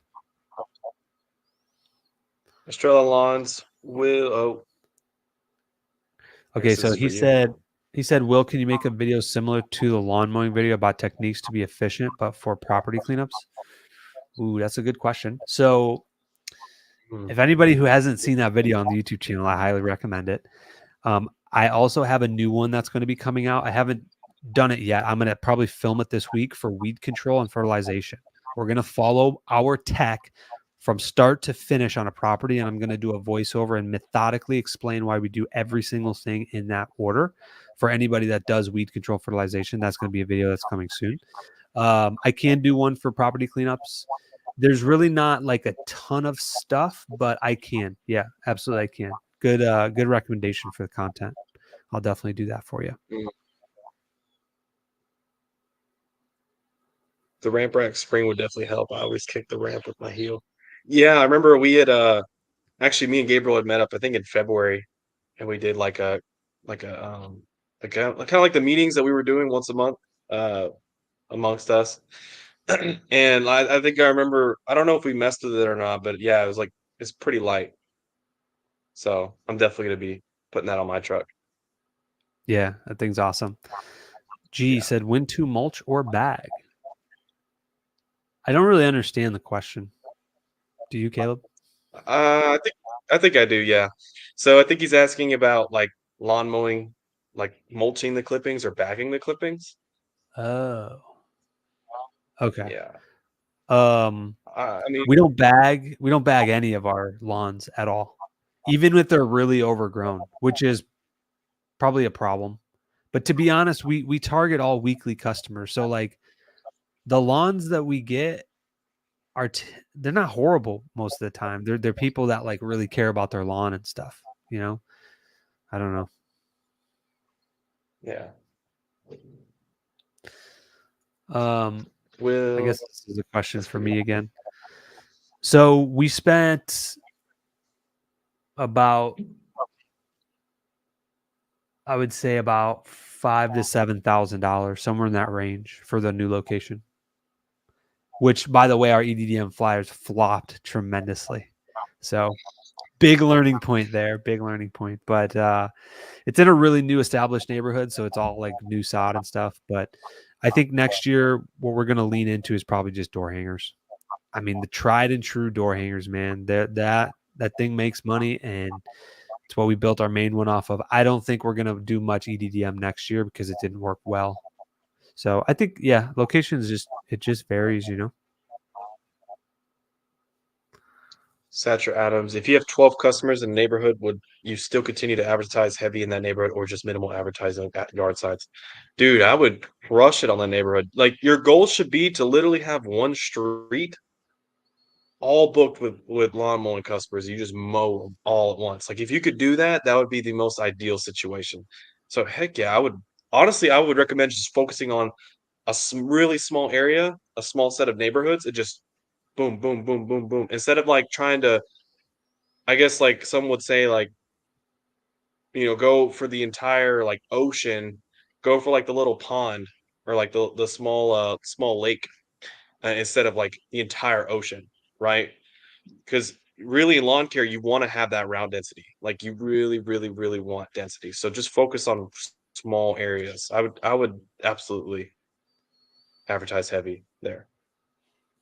Estrella Lawns will. Okay, so he said, Will, can you make a video similar to the lawn mowing video about techniques to be efficient, but for property cleanups? Ooh, that's a good question. So if anybody who hasn't seen that video on the YouTube channel, I highly recommend it. I also have a new one that's going to be coming out. I haven't done it yet. I'm going to probably film it this week for weed control and fertilization. We're going to follow our tech from start to finish on a property, and I'm going to do a voiceover and methodically explain why we do every single thing in that order. For anybody that does weed control fertilization, that's going to be a video that's coming soon. I can do one for property cleanups. There's really not like a ton of stuff, but I can. Yeah, absolutely I can. Good recommendation for the content. I'll definitely do that for you. The ramp rack spring would definitely help. I always kick the ramp with my heel. Yeah, I remember we had actually me and Gabriel had met up I think in February, and we did like a kind of like the meetings that we were doing once a month amongst us. And I think I remember, I don't know if we messed with it or not, but yeah, it was like it's pretty light. So I'm definitely gonna be putting that on my truck. Yeah, that thing's awesome. G said, when to mulch or bag? I don't really understand the question. Do you, Caleb? I think I do, yeah. So I think he's asking about like lawn mowing, like mulching the clippings or bagging the clippings. Oh. Okay. Yeah. I mean, we don't bag any of our lawns at all, even if they're really overgrown, which is probably a problem. But to be honest, we target all weekly customers. So like the lawns that we get are they're not horrible most of the time. They're people that like really care about their lawn and stuff, I don't know. Yeah. I guess this is a question for me again. So we spent about, I would say about $5,000 to $7,000, somewhere in that range for the new location. Which, by the way, our EDDM flyers flopped tremendously. So big learning point there, big learning point. But it's in a really new established neighborhood, so it's all like new sod and stuff. But I think next year what we're going to lean into is probably just door hangers. I mean, the tried and true door hangers, man. That thing makes money, and it's what we built our main one off of. I don't think we're going to do much EDDM next year because it didn't work well. So I think, yeah, locations just varies, you know. Satcher Adams, if you have 12 customers in a neighborhood, would you still continue to advertise heavy in that neighborhood or just minimal advertising at yard sites? Dude, I would crush it on that neighborhood. Like your goal should be to literally have one street all booked with lawn mowing customers. You just mow them all at once. Like if you could do that, that would be the most ideal situation. So heck yeah, I would honestly I would recommend just focusing on really small area, a small set of neighborhoods, and just boom, boom, boom, boom, boom. Instead of like trying to, I guess like some would say like, go for the entire like ocean, go for like the little pond or like the small lake instead of like the entire ocean, right? Because really in lawn care you want to have that round density. Like you really, really, really want density. So just focus on small areas. I would absolutely advertise heavy there.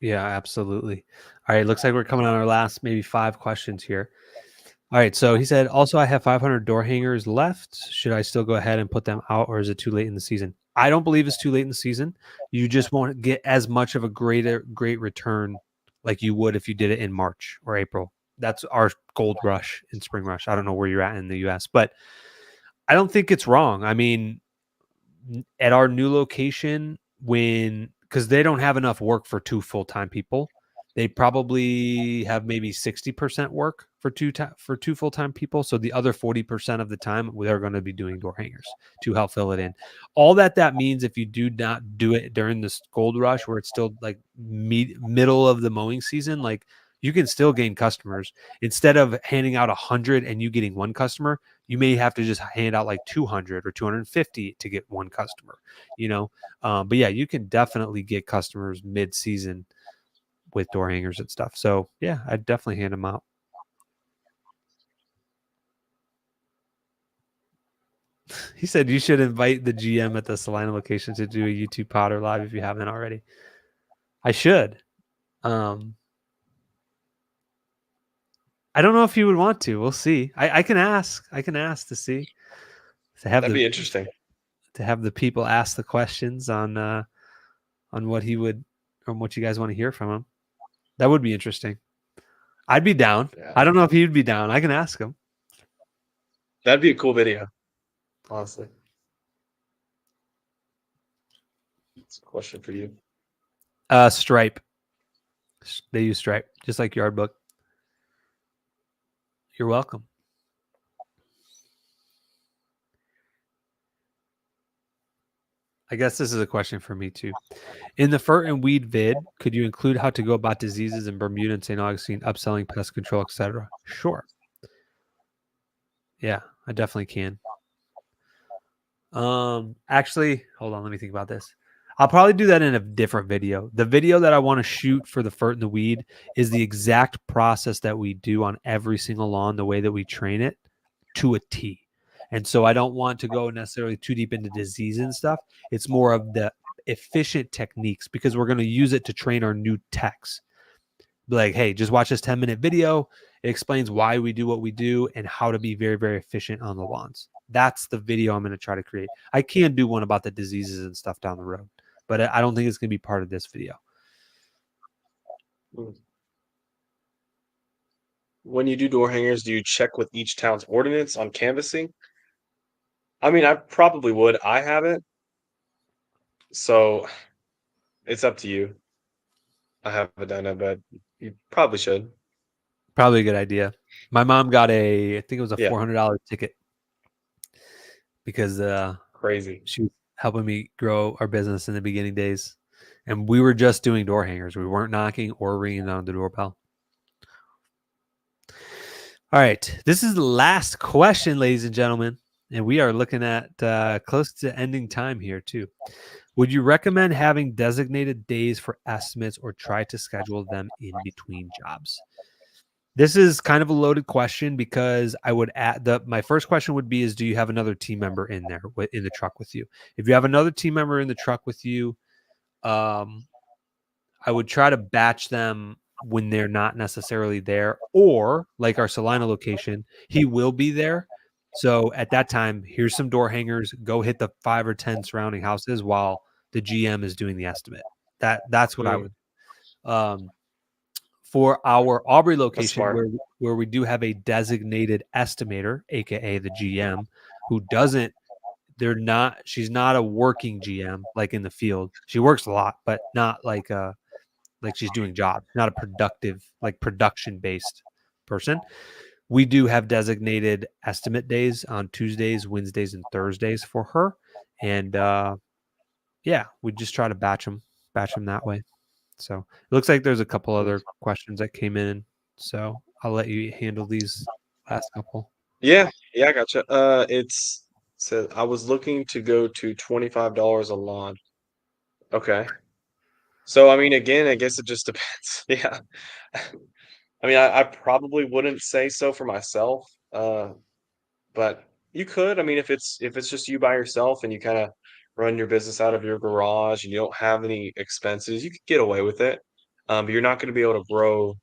Yeah, absolutely. All right, looks like we're coming on our last maybe 5 questions here. All right, so he said, also, I have 500 door hangers left. Should I still go ahead and put them out, or is it too late in the season? I don't believe it's too late in the season. You just won't get as much of a great return like you would if you did it in March or April. That's our gold rush and spring rush. I don't know where you're at in the US, but I don't think it's wrong. I mean, at our new location, when because they don't have enough work for 2 full-time people, they probably have maybe 60% work for 2 full-time people. So the other 40% of the time they're going to be doing door hangers to help fill it in. All that means, if you do not do it during this gold rush where it's still like middle of the mowing season, like you can still gain customers. Instead of handing out 100 and you getting one customer, you may have to just hand out like 200 or 250 to get one customer, you know. But yeah, you can definitely get customers mid-season with door hangers and stuff. So yeah, I'd definitely hand them out. He said you should invite the GM at the Salina location to do a YouTube pod or live if you haven't already. I should. Um, I don't know if he would want to. We'll see. I can ask. I can ask to see, to have That'd the be interesting. people ask the questions on what he would, on what you guys want to hear from him. That would be interesting. I'd be down. Yeah. I don't know if he'd be down. I can ask him. That'd be a cool video, honestly. It's a question for you. Stripe. They use Stripe, just like Yardbook. You're welcome. I guess this is a question for me too. In the fur and weed vid, could you include how to go about diseases in Bermuda and St. Augustine, upselling, pest control, etc.? Sure. Yeah, I definitely can. Actually, hold on, let me think about this. I'll probably do that in a different video. The video that I want to shoot for the fur and the weed is the exact process that we do on every single lawn, the way that we train it to a T. And so I don't want to go necessarily too deep into disease and stuff. It's more of the efficient techniques, because we're going to use it to train our new techs. Be like, hey, just watch this 10-minute video. It explains why we do what we do and how to be very, very efficient on the lawns. That's the video I'm going to try to create. I can do one about the diseases and stuff down the road, but I don't think it's going to be part of this video. When you do door hangers, do you check with each town's ordinance on canvassing? I mean, I probably would. I haven't, so it's up to you. I haven't done it, but you probably should. Probably a good idea. My mom got I think it was a Yeah, $400 ticket because crazy. she was helping me grow our business in the beginning days. And we were just doing door hangers. We weren't knocking or ringing on the doorbell. All right. This is the last question, ladies and gentlemen. And we are looking at close to ending time here, too. Would you recommend having designated days for estimates or try to schedule them in between jobs? This is kind of a loaded question because I would add my first question would be is do you have another team member in there in the truck with you? If you have another team member in the truck with you, um, I would try to batch them when they're not necessarily there, or like our Salina location, he will be there. So at that time, here's some door hangers. Go hit the 5 or 10 surrounding houses while the GM is doing the estimate. That's what I Mm, would. Um, for our Aubrey that's location, smart. where we do have a designated estimator, aka the GM, who doesn't. They're not. She's not a working GM like in the field. She works a lot, but not like she's doing jobs, not a productive, like production based person. We do have designated estimate days on Tuesdays, Wednesdays, and Thursdays for her. And yeah, we just try to batch them that way. So it looks like there's a couple Mm. other questions that came in. So I'll let you handle these last couple. Yeah, yeah, I gotcha. It's said I was looking to go to $25 a lawn. Okay. So I mean, again, I guess it just depends. Yeah. I mean, I probably wouldn't say so for myself, but you could. I mean, if it's just you by yourself and you kind of run your business out of your garage and you don't have any expenses, you could get away with it. But you're not going to be able to grow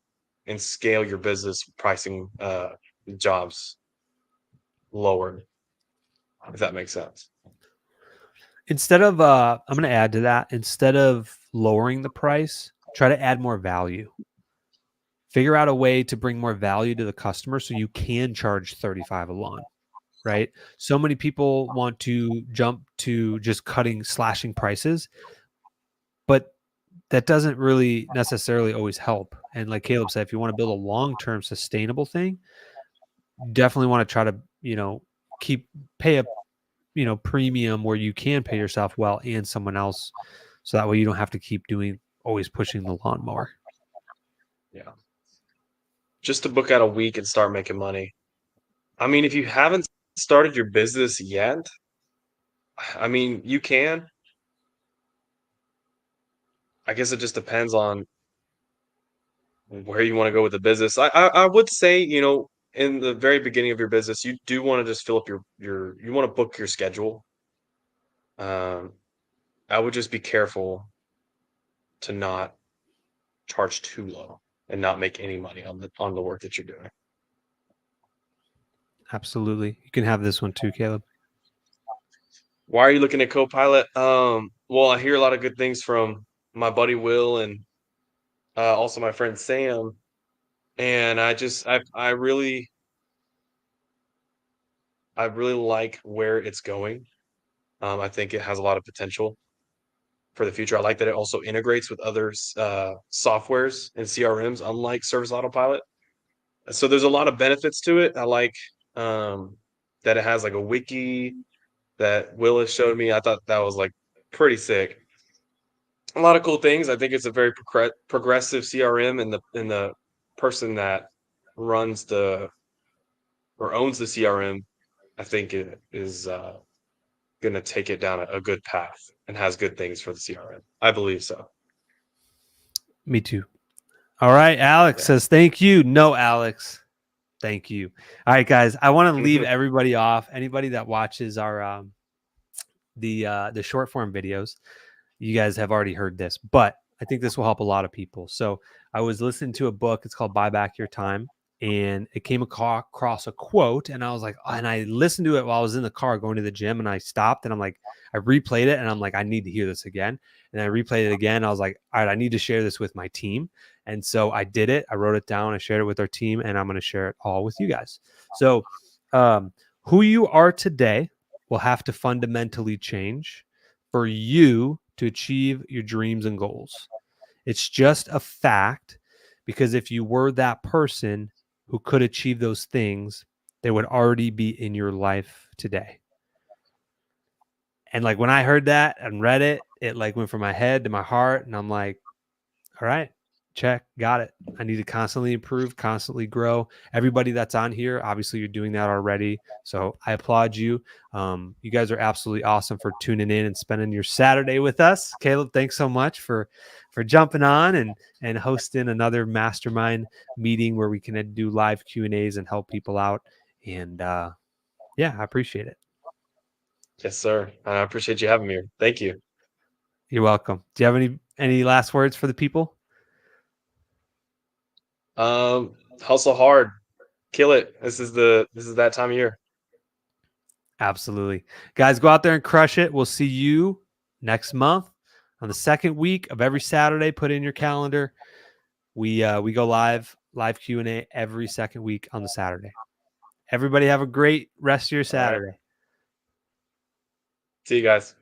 and scale your business pricing jobs lower, if that makes sense. Instead of I'm going to add to that. Instead of lowering the price, try to add more value. Figure out a way to bring more value to the customer so you can charge 35 a lawn, right? So many people want to jump to just slashing prices, but that doesn't really necessarily always help. And like Caleb said, if you want to build a long-term sustainable thing, definitely want to try to, keep pay a, premium where you can pay yourself well and someone else. So that way you don't have to keep always pushing the lawnmower. Yeah. Just to book out a week and start making money. I mean, if you haven't started your business yet, I mean, you can. I guess it just depends on where you want to go with the business. I would say, in the very beginning of your business, you do want to just fill up your you want to book your schedule. Um, I would just be careful to not charge too low and not make any money on the work that you're doing. Absolutely. You can have this one too, Caleb. Why are you looking at Copilot? Well, I hear a lot of good things from my buddy Will and also my friend Sam, and I really like where it's going. I think it has a lot of potential for the future. I like that it also integrates with other softwares and CRMs, unlike Service Autopilot. So there's a lot of benefits to it. I like um, that it has like a wiki that Willis showed me. I thought that was like pretty sick. A lot of cool things. I think it's a very progressive CRM, and the person that runs the or owns the CRM, I think it is going to take it down a good path and has good things for the CRM. I believe so. Me too. All right. Alex Yeah. says, thank you. No, Alex. Thank you. All right, guys. I want to leave Mhm. everybody off. Anybody that watches our the short form videos, you guys have already heard this, but I think this will help a lot of people. So I was listening to a book. It's called Buy Back Your Time. And it came across a quote, and I was like, and I listened to it while I was in the car going to the gym, and I stopped, and I'm like, I replayed it, and I'm like, I need to hear this again. And I replayed it again. I was like, all right, I need to share this with my team. And so I did it. I wrote it down. I shared it with our team, and I'm going to share it all with you guys. So, who you are today will have to fundamentally change for you to achieve your dreams and goals. It's just a fact because if you were that person who could achieve those things, they would already be in your life today. And like when I heard that and read it, it like went from my head to my heart and I'm like, all right. Check. Got it. I need to constantly improve, constantly grow. Everybody that's on here, obviously you're doing that already. So I applaud you. You guys are absolutely awesome for tuning in and spending your Saturday with us. Caleb, thanks so much for jumping on and hosting another mastermind meeting where we can do live Q&As and help people out. And yeah, I appreciate it. Yes, sir. I appreciate you having me here. Thank you. You're welcome. Do you have any last words for the people? Hustle hard, kill it. This is that time of year. Absolutely. Guys, go out there and crush it. We'll see you next month on the second week of every Saturday. Put in your calendar. We go live Q&A every second week on the Saturday. Everybody have a great rest of your Saturday. Right. See you guys.